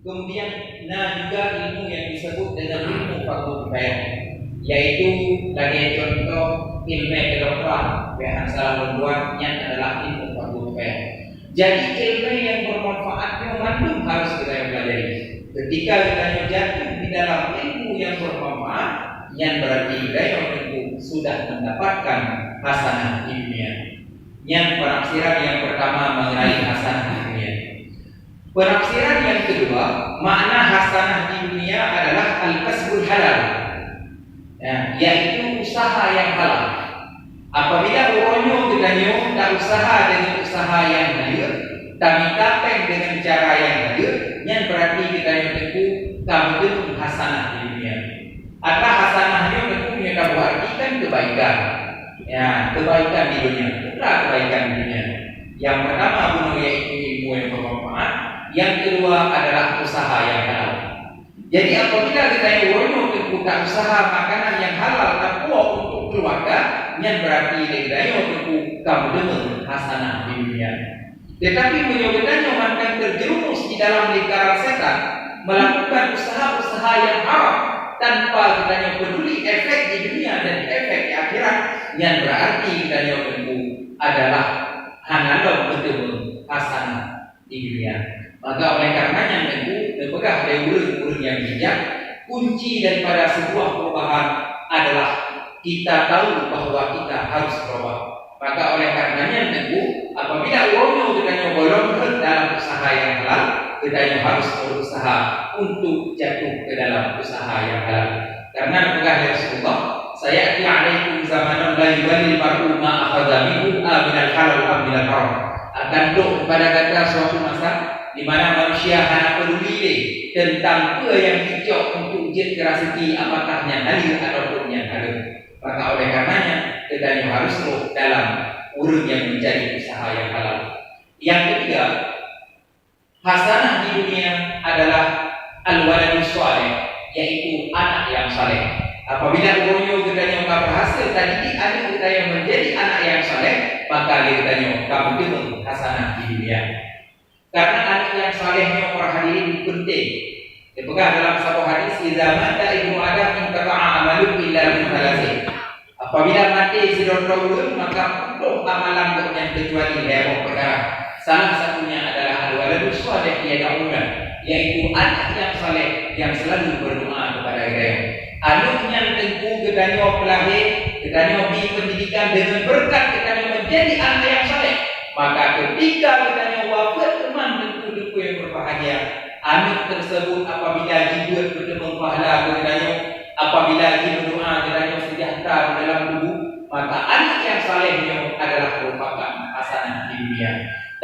Kemudian juga ilmu yang disebut dengan ilmu fardhu kifayah, yaitu sebagai contoh ilmu kedokteran yang salah membuatnya adalah ilmu fardhu kifayah. Jadi ilmu yang bermanfaat memang harus kita pelajari. Ketika kita jatuh di dalam ilmu yang bermanfaat, yang berarti kita sudah mendapatkan hasanah di dunia. Yang penafsiran yang pertama mengenai hasanah di dunia. Penafsiran yang kedua, makna hasanah di dunia adalah al-kasbul halal, ya, yaitu usaha yang halal. Apabila orangnya kita tak usaha dengan usaha yang halal, tapi tapeng dengan cara yang halal, yang berarti kita tentu kami hasanah di dunia. Atau hasanahnya tentu kita berarti kebaikan, ya, kebaikan di dunia, bukan kebaikan di dunia. Yang pertama bunuh yaitu ilmu yang bermanfaat. Yang kedua adalah usaha yang halal. Jadi apabila kita tentu tak usaha makanan yang halal tak puas untuk keluarga, yang berarti kita tentu kamu dengan hasanah di dunia. Tetapi menyebutkannya akan terjerumus di dalam lingkaran setan, melakukan usaha-usaha yang haram tanpa kita peduli efek di dunia dan efek di akhirat, yang berarti kita tentu adalah hanallah betul hasanah di dunia. Maka oleh karenanya tentu berpegang dari urut-urut yang bijak, kunci daripada sebuah perubahan adalah kita tahu bahwa kita harus berubah. Maka oleh karenanya tentu apabila orangnya kita bolong dalam usaha yang halal, kita harus berusaha untuk jatuh ke dalam usaha yang halal. Karena berpegang dari Rasulullah, saya alaikum zamanan la yubalil mar'u ma akhadha minhu minal halal wa minal haram. Akan dok kepada kata suatu masa di mana manusia hanya peduli tentang apa yang hijau untuk ujian kerasiki apakah yang halal ataupun yang haram. Maka oleh karenanya kita harus dalam urut yang menjadi usaha yang halal. Yang ketiga, hasanah di dunia adalah al-waladus saleh, yaitu anak yang saleh. Apabila orangnya kita berhasil tadi anak kita yang menjadi anak yang saleh, maka kita kamu dengan hasanah di dunia. Karena anak yang salehnya para hadirin penting. Dipegang dalam satu hadis, "Idza mata ibnu Adam inqata'a amaluhu illa min thalathih." Apabila mati si dodol maka penuh amalan yang kecuali lewat perkara. Salah satunya adalah al-waladus saleh yaitu anak yang saleh yang selalu berdoa kepada kita. Anaknya tentu kita pelahir, kita beri pendidikan dengan berkat kita menjadi anak yang saleh. Maka ketika kita wafat teman tentu yang berbahagia. Anak tersebut apabila dibuat bertemu pahala kepadanya, apabila berdoa kepadanya sejahtera dalam tubuh, maka anak yang salehnya adalah merupakan hasanah di dunia.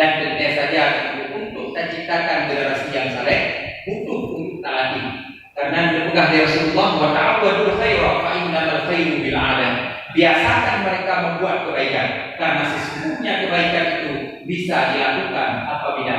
Dan tentu saja untuk kita ciptakan generasi yang saleh, butuh untuk taati. Karena dipegang dari Rasulullah, wa ta'awwadul khaira fa innamal khairu bil 'adah. Biasakan mereka membuat kebaikan, karena sesungguhnya kebaikan itu bisa dilakukan apabila